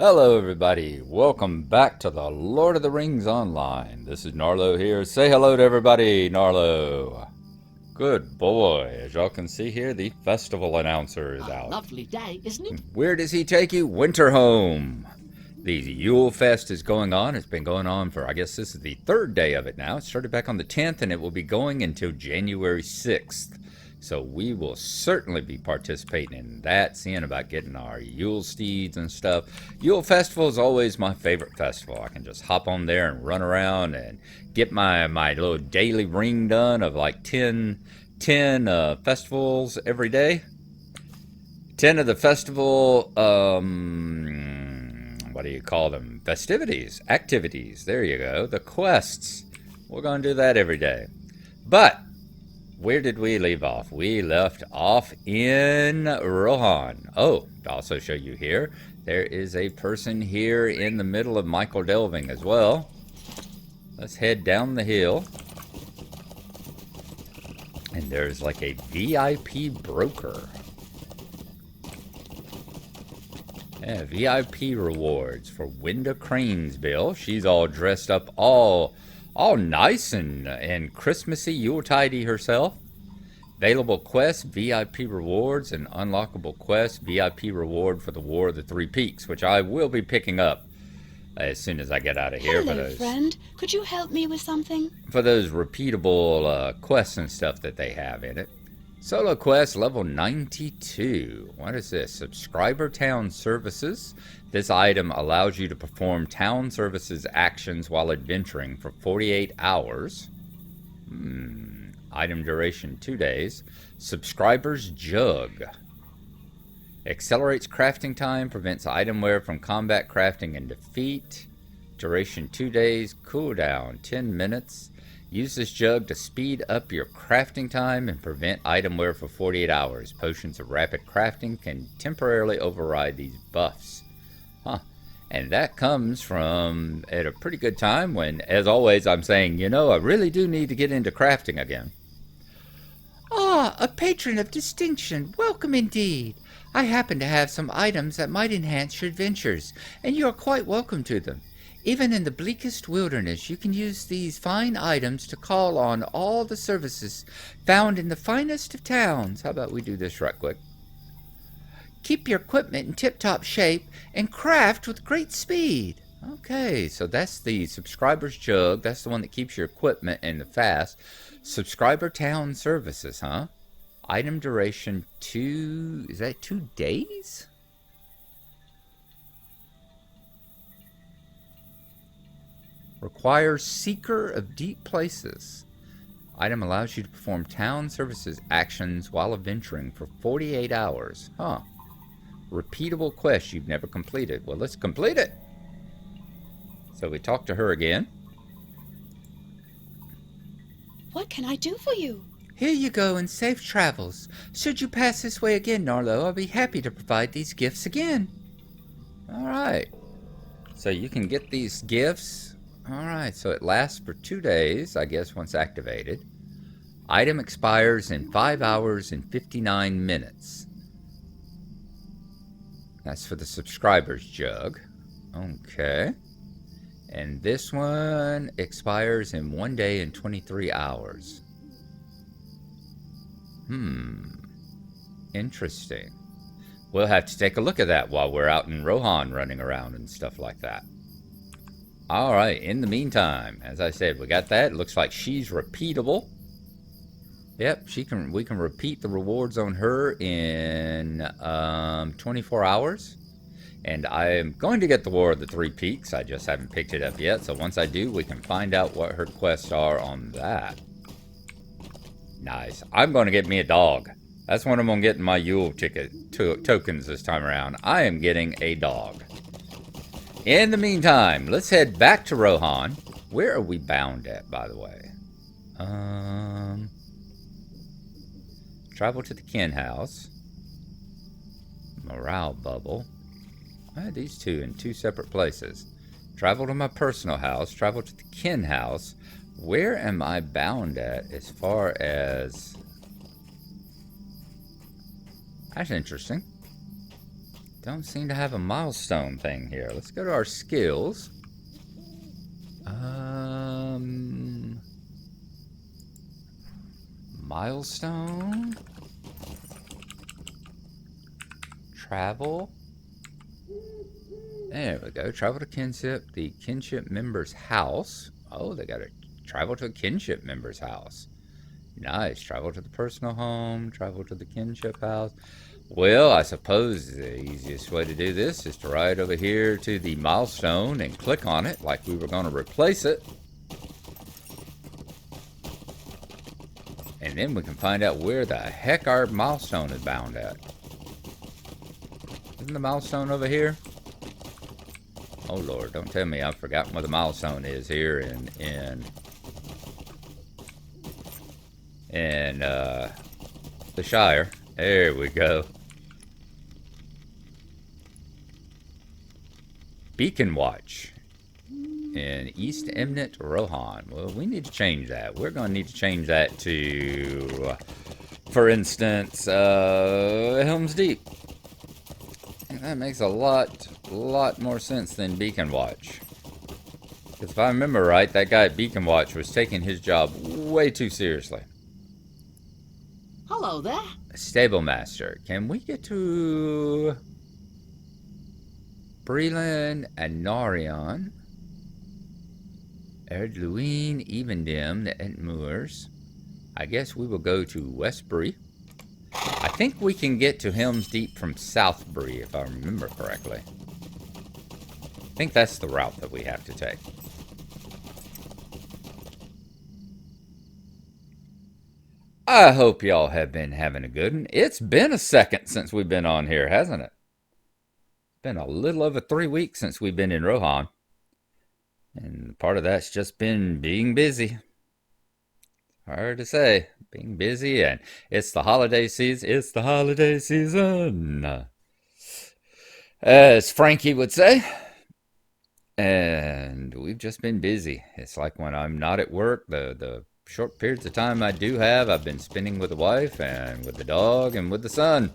Hello everybody, welcome back to the Lord of the Rings Online. This is Gnarlo here. Say hello to everybody, Gnarlo. Good boy. As y'all can see here, the festival announcer is out. Lovely day, isn't it? Where does he take you? Winter home. The Yule Fest is going on. It's been going on for, I guess this is the third day of it now. It started back on the 10th and it will be going until January 6th. So we will certainly be participating in that, seeing about getting our Yule steeds and stuff. Yule Festival is always my favorite festival. I can just hop on there and run around and get my little daily ring done of like 10 festivals every day. 10 of the festival, what do you call them? Festivities, activities. There you go. The quests. We're going to do that every day. But where did we leave off? We left off in Rohan. Oh, to also show you here, there is a person here in the middle of Michael Delving as well. Let's head down the hill. And there's like a VIP broker. Yeah, VIP rewards for Winda Cranesbill. She's all dressed up all nice and Christmassy, Yuletidey herself. Available quests, VIP rewards, and unlockable quests, VIP reward for the War of the Three Peaks, which I will be picking up as soon as I get out of here. Hello, friend. Could you help me with something? For those repeatable quests and stuff that they have in it. Solo quest level 92. What is this? Subscriber town services. This item allows you to perform town services actions while adventuring for 48 hours. Item duration 2 days. Subscriber's jug. Accelerates crafting time, prevents item wear from combat crafting and defeat. Duration 2 days. Cooldown 10 minutes. Use this jug to speed up your crafting time and prevent item wear for 48 hours. Potions of rapid crafting can temporarily override these buffs. And that comes from at a pretty good time when, as always, I'm saying, I really do need to get into crafting again. Ah, a patron of distinction. Welcome indeed. I happen to have some items that might enhance your adventures, and you are quite welcome to them. Even in the bleakest wilderness, you can use these fine items to call on all the services found in the finest of towns. How about we do this right quick? Keep your equipment in tip-top shape and craft with great speed. Okay, so that's the subscriber's jug. That's the one that keeps your equipment in the fast. Subscriber town services, huh? Item duration 2... Is that 2 days? Requires Seeker of Deep Places. Item allows you to perform town services actions while adventuring for 48 hours. Repeatable quest you've never completed. Well, let's complete it. So we talk to her again. What can I do for you? Here you go and safe travels. Should you pass this way again, Gnarlo, I'll be happy to provide these gifts again. Alright. So you can get these gifts. Alright, so it lasts for 2 days, I guess, once activated. Item expires in 5 hours and 59 minutes. That's for the subscriber's jug. Okay. And this one expires in 1 day and 23 hours. Interesting. We'll have to take a look at that while we're out in Rohan running around and stuff like that. Alright, in the meantime, as I said, we got that. It looks like she's repeatable. Yep, we can repeat the rewards on her in 24 hours. And I am going to get the War of the Three Peaks. I just haven't picked it up yet. So once I do, we can find out what her quests are on that. Nice. I'm going to get me a dog. That's what I'm going to get in my Yule tokens this time around. I am getting a dog. In the meantime, let's head back to Rohan. Where are we bound at, by the way? Travel to the Kin House. Morale bubble. I had these two in 2 separate places. Travel to my personal house. Travel to the Kin House. Where am I bound at as far as... That's interesting. Don't seem to have a milestone thing here. Let's go to our skills. Milestone. Travel. There we go. Travel to the kinship member's house. Oh, they got to travel to a kinship member's house. Nice. Travel to the personal home. Travel to the kinship house. Well, I suppose the easiest way to do this is to ride over here to the milestone and click on it like we were going to replace it. And then we can find out where the heck our milestone is bound at. Isn't the milestone over here? Oh Lord, don't tell me I've forgotten where the milestone is here in the Shire. There we go. Beacon Watch in East Emnet, Rohan. Well, we need to change that. We're going to need to change that to, for instance, Helm's Deep. That makes a lot more sense than Beacon Watch. Because if I remember right, that guy at Beacon Watch was taking his job way too seriously. Hello there. Stable Master. Can we get to Breland and Narion? Erdluin, Evendim, the Entmoors. I guess we will go to Westbury. I think we can get to Helm's Deep from Southbury, if I remember correctly. I think that's the route that we have to take. I hope y'all have been having a good one. It's been a second since we've been on here, hasn't it? It's been a little over 3 weeks since we've been in Rohan. And part of that's just been being busy. Hard to say. Being busy, and it's the holiday season. It's the holiday season, as Frankie would say. And we've just been busy. It's like when I'm not at work, the short periods of time I do have, I've been spending with the wife and with the dog and with the son.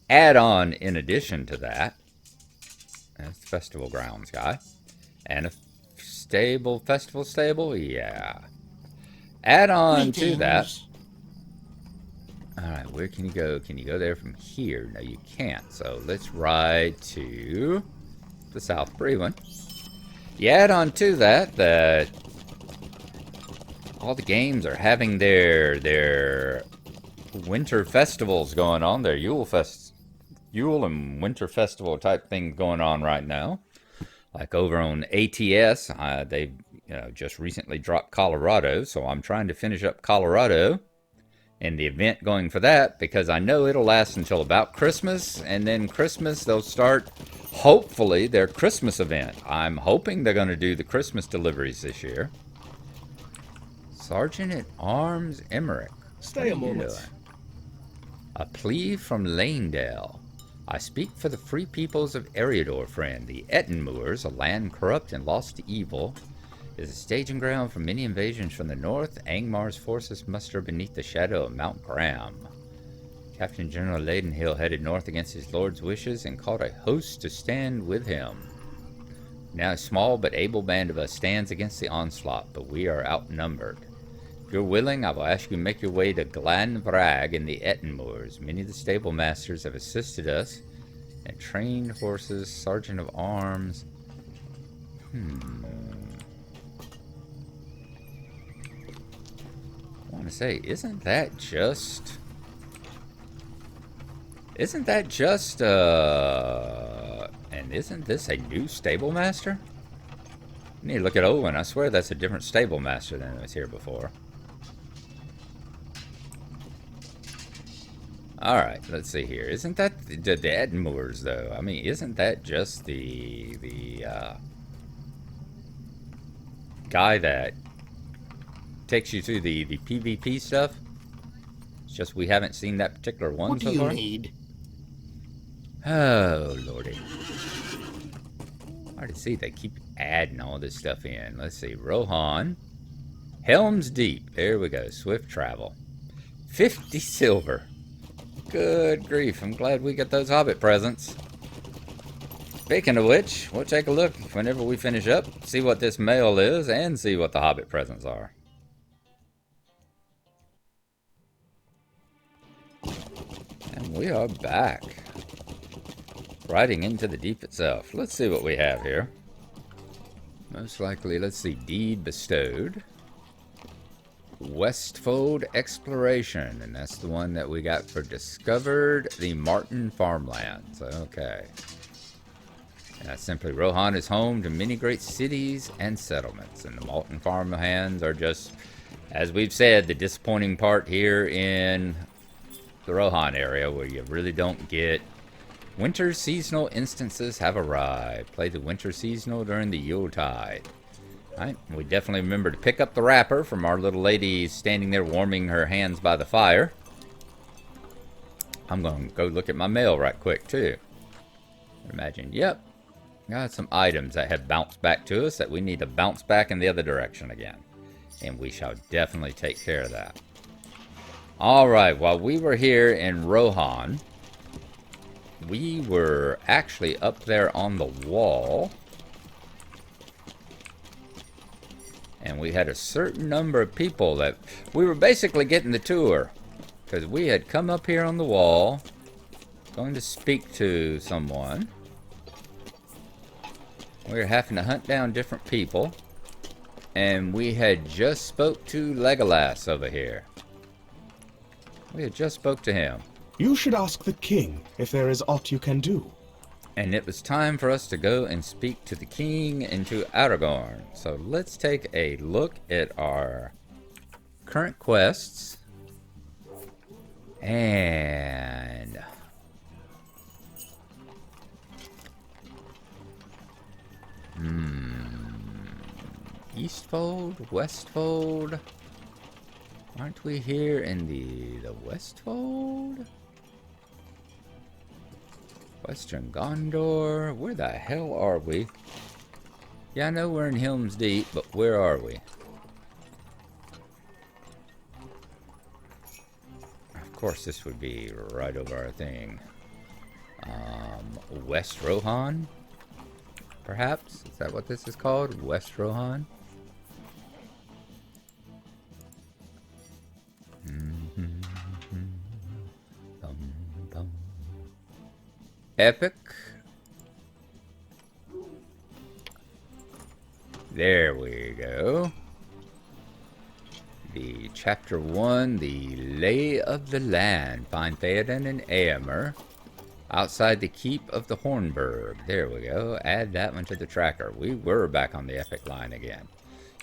Add on, in addition to that, that's the festival grounds guy, and a festival stable, yeah. Add on to that. Alright, where can you go? Can you go there from here? No, you can't. So let's ride to the Southbury one. You add on to that all the games are having their winter festivals going on, their Yule and winter festival type thing going on right now. Like over on ATS, they just recently dropped Colorado, so I'm trying to finish up Colorado and the event going for that, because I know it'll last until about Christmas, and then Christmas they'll start, hopefully, their Christmas event. I'm hoping they're going to do the Christmas deliveries this year. Sergeant at Arms Emmerich. Stay a moment. A plea from Lanedale. I speak for the free peoples of Eriador, friend. The Ettenmoors, a land corrupt and lost to evil, is a staging ground for many invasions from the north. Angmar's forces muster beneath the shadow of Mount Graham. Captain General Leidenhill headed north against his lord's wishes and called a host to stand with him. Now a small but able band of us stands against the onslaught, but we are outnumbered. If you're willing, I will ask you to make your way to Glanvrag in the Ettenmoors. Many of the stable masters have assisted us, and trained horses, sergeant of arms. I want to say, isn't that just, and isn't this a new stable master? I need to look at Owen. I swear that's a different stable master than was here before. Alright, let's see here. Isn't that the Edmoors, though? I mean, isn't that just the guy that takes you through the PvP stuff? It's just we haven't seen that particular one What so do you far. need? Oh, lordy. Hard to see. They keep adding all this stuff in. Let's see. Rohan. Helm's Deep. There we go. Swift travel. 50 silver. Good grief, I'm glad we got those hobbit presents. Speaking of which, we'll take a look whenever we finish up, see what this mail is, and see what the hobbit presents are. And we are back. Riding into the deep itself. Let's see what we have here. Most likely, let's see, deed bestowed. Westfold Exploration, and that's the one that we got for discovered the Martin farmlands. Okay. And that's simply Rohan is home to many great cities and settlements, and the Martin farmlands are just, as we've said, the disappointing part here in the Rohan area where you really don't get winter seasonal instances have arrived. Play the winter seasonal during the Yuletide. Right, we definitely remember to pick up the wrapper from our little lady standing there warming her hands by the fire. I'm going to go look at my mail right quick, too. Imagine, yep, got some items that have bounced back to us that we need to bounce back in the other direction again. And we shall definitely take care of that. Alright, while we were here in Rohan, we were actually up there on the wall. And we had a certain number of people that we were basically getting the tour. Because we had come up here on the wall, going to speak to someone. We were having to hunt down different people. And we had just spoke to Legolas over here. We had just spoke to him. You should ask the king if there is aught you can do. And it was time for us to go and speak to the king and to Aragorn. So let's take a look at our current quests. And Eastfold, Westfold. Aren't we here in the Westfold? Western Gondor. Where the hell are we? Yeah, I know we're in Helm's Deep, but where are we? Of course, this would be right over our thing. West Rohan? Perhaps? Is that what this is called? West Rohan? Epic. There we go. The chapter 1, the Lay of the Land. Find Theoden and Éomer outside the keep of the Hornberg. There we go. Add that one to the tracker. We were back on the epic line again.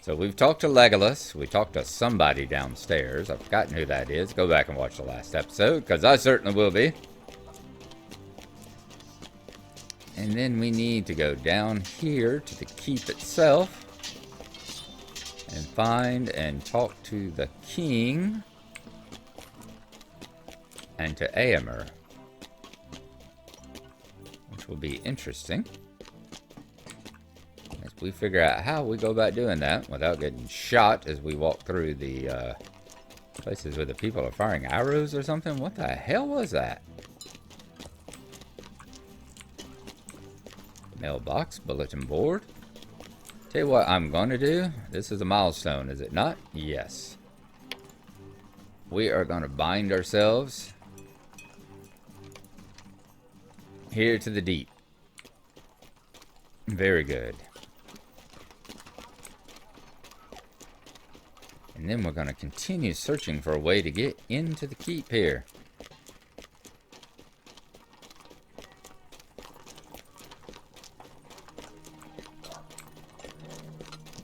So we've talked to Legolas. We talked to somebody downstairs. I've forgotten who that is. Go back and watch the last episode, because I certainly will be. And then we need to go down here to the keep itself and find and talk to the king and to Éomer, which will be interesting as we figure out how we go about doing that without getting shot as we walk through the places where the people are firing arrows or something. What the hell was that? Mailbox, bulletin board. Tell you what I'm going to do. This is a milestone, is it not? Yes. We are going to bind ourselves here to the deep. Very good. And then we're going to continue searching for a way to get into the keep here.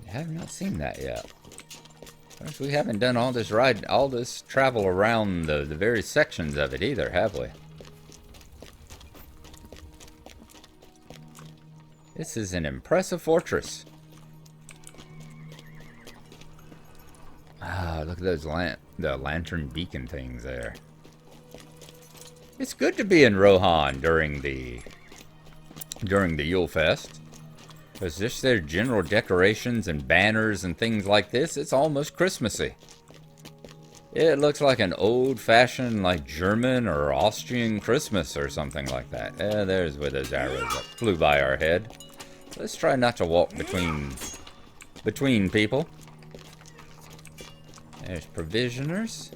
I have not seen that yet. Of course, we haven't done all this travel around the various sections of it either, have we? This is an impressive fortress. Ah, look at those the lantern beacon things there. It's good to be in Rohan during the Yule Fest. Because just their general decorations and banners and things like this, it's almost Christmassy. It looks like an old-fashioned, like, German or Austrian Christmas or something like that. There's where those arrows that flew by our head. Let's try not to walk between people. There's provisioners.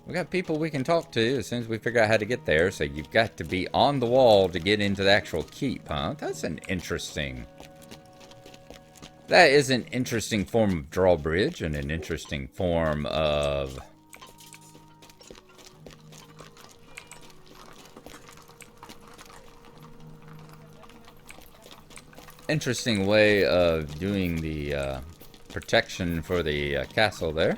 We got people we can talk to as soon as we figure out how to get there. So you've got to be on the wall to get into the actual keep, huh? That's an interesting... That is an interesting form of drawbridge and an interesting form of... Interesting way of doing the protection for the castle there.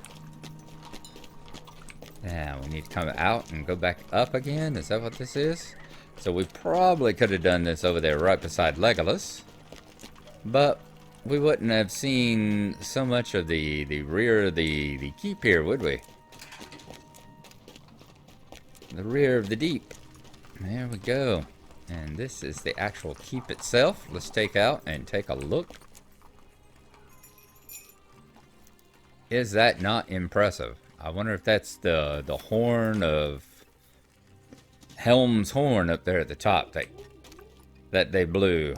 Now, we need to come out and go back up again. Is that what this is? So we probably could have done this over there right beside Legolas. But we wouldn't have seen so much of the rear of the keep here, would we? The rear of the deep. There we go. And this is the actual keep itself. Let's take out and take a look. Is that not impressive? I wonder if that's the horn of Helm's horn up there at the top that they blew.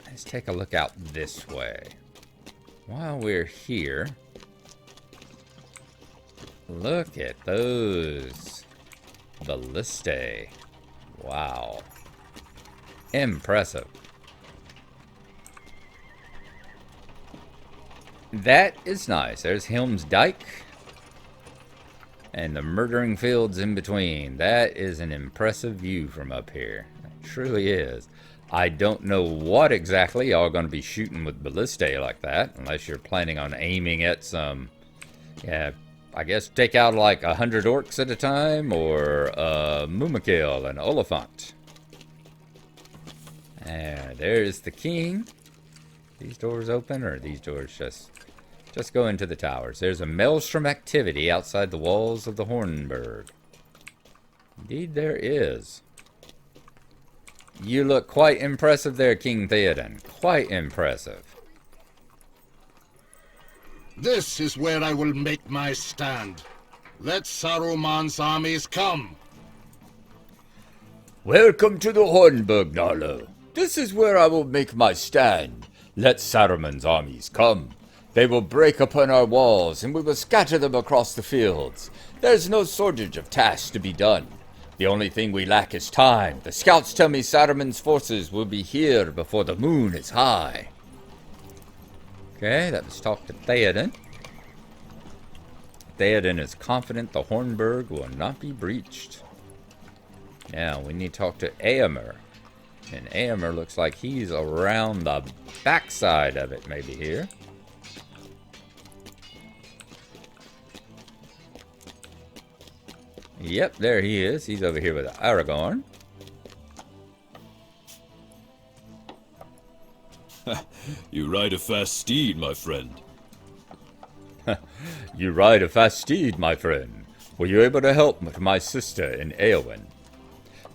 Let's take a look out this way. While we're here, look at those ballistae. Wow. Impressive. That is nice. There's Helm's Dyke. And the murdering fields in between. That is an impressive view from up here. It truly is. I don't know what exactly y'all are going to be shooting with ballistae like that. Unless you're planning on aiming at some... Yeah, I guess take out like 100 orcs at a time. Or Mumakil and Oliphant. There's the king. These doors open, or these doors just go into the towers. There's a maelstrom activity outside the walls of the Hornberg. Indeed there is. You look quite impressive there, King Theoden. Quite impressive. This is where I will make my stand. Let Saruman's armies come. Welcome to the Hornberg, Gnarlo. This is where I will make my stand. Let Saruman's armies come. They will break upon our walls, and we will scatter them across the fields. There's no shortage of tasks to be done. The only thing we lack is time. The scouts tell me Saruman's forces will be here before the moon is high. Okay, that was talk to Theoden. Theoden is confident the Hornberg will not be breached. Now, we need to talk to Eomer. And Eomer looks like he's around the backside of it, maybe here. Yep, there he is. He's over here with Aragorn. You ride a fast steed, my friend. You ride a fast steed, my friend. Were you able to help my sister in Eowyn?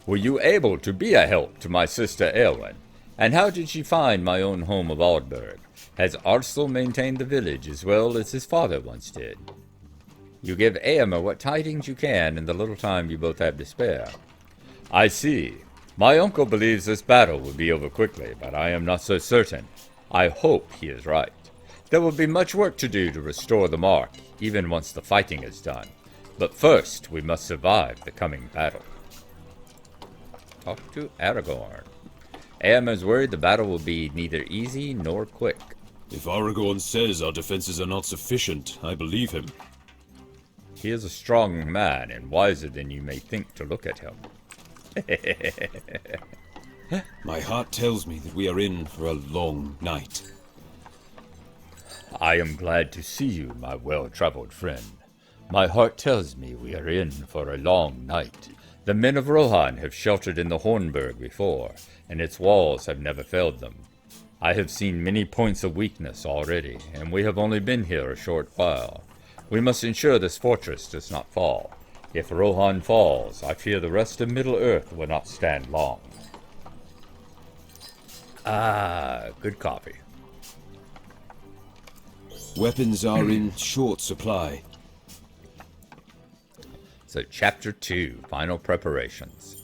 Were you able to be a help to my sister Eowyn? And how did she find my own home of Ardberg? Has Arsel maintained the village as well as his father once did? You give Eomer what tidings you can in the little time you both have to spare. I see. My uncle believes this battle will be over quickly, but I am not so certain. I hope he is right. There will be much work to do to restore the mark, even once the fighting is done. But first, we must survive the coming battle. Talk to Aragorn. Eomer is worried the battle will be neither easy nor quick. If Aragorn says our defenses are not sufficient, I believe him. He is a strong man and wiser than you may think to look at him. My heart tells me that we are in for a long night. I am glad to see you, my well-traveled friend. My heart tells me we are in for a long night. The men of Rohan have sheltered in the Hornberg before, and its walls have never failed them. I have seen many points of weakness already, and we have only been here a short while. We must ensure this fortress does not fall. If Rohan falls, I fear the rest of Middle-earth will not stand long. Ah, good coffee. Weapons are in short supply. So, Chapter 2, Final Preparations.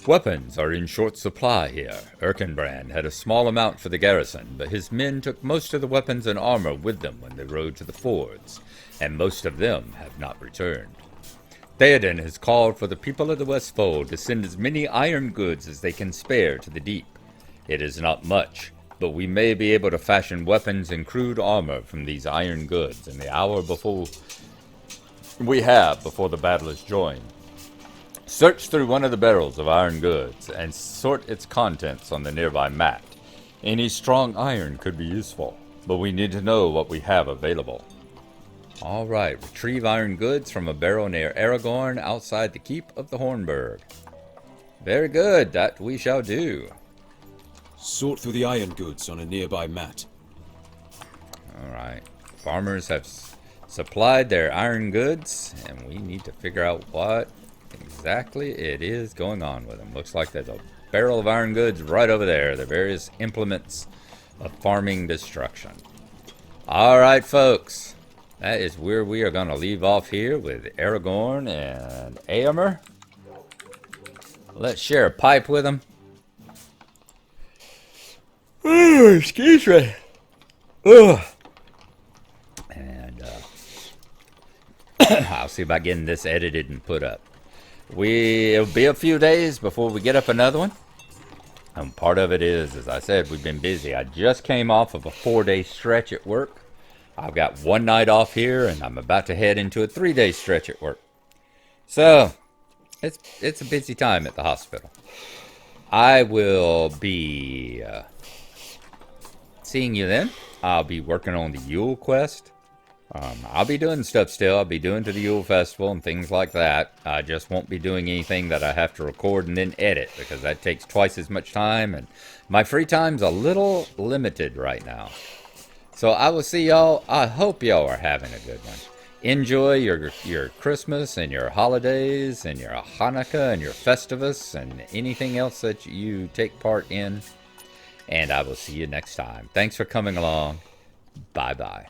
Weapons are in short supply here. Erkenbrand had a small amount for the garrison, but his men took most of the weapons and armor with them when they rode to the fords, and most of them have not returned. Theoden has called for the people of the Westfold to send as many iron goods as they can spare to the deep. It is not much, but we may be able to fashion weapons and crude armor from these iron goods in the hour before the battle is joined. Search through one of the barrels of iron goods and sort its contents on the nearby mat. Any strong iron could be useful, but we need to know what we have available. Alright, retrieve iron goods from a barrel near Aragorn outside the keep of the Hornberg. Very good, that we shall do. Sort through the iron goods on a nearby mat. Alright, farmers have supplied their iron goods, and we need to figure out what exactly it is going on with them. Looks like there's a barrel of iron goods right over there, the various implements of farming destruction. Alright, folks, that is where we are going to leave off here with Aragorn and Éomer. Let's share a pipe with them. Oh, excuse me. Ugh. And I'll see about getting this edited and put up. It'll be a few days before we get up another one. And part of it is, as I said, we've been busy. I just came off of a 4-day stretch at work. I've got one night off here, and I'm about to head into a 3-day stretch at work. So, it's a busy time at the hospital. I will be seeing you then. I'll be working on the Yule quest. I'll be doing stuff still. I'll be doing to the Yule Festival and things like that. I just won't be doing anything that I have to record and then edit, because that takes twice as much time, and my free time's a little limited right now. So I will see y'all. I hope y'all are having a good one. Enjoy your Christmas and your holidays and your Hanukkah and your Festivus and anything else that you take part in. And I will see you next time. Thanks for coming along. Bye-bye.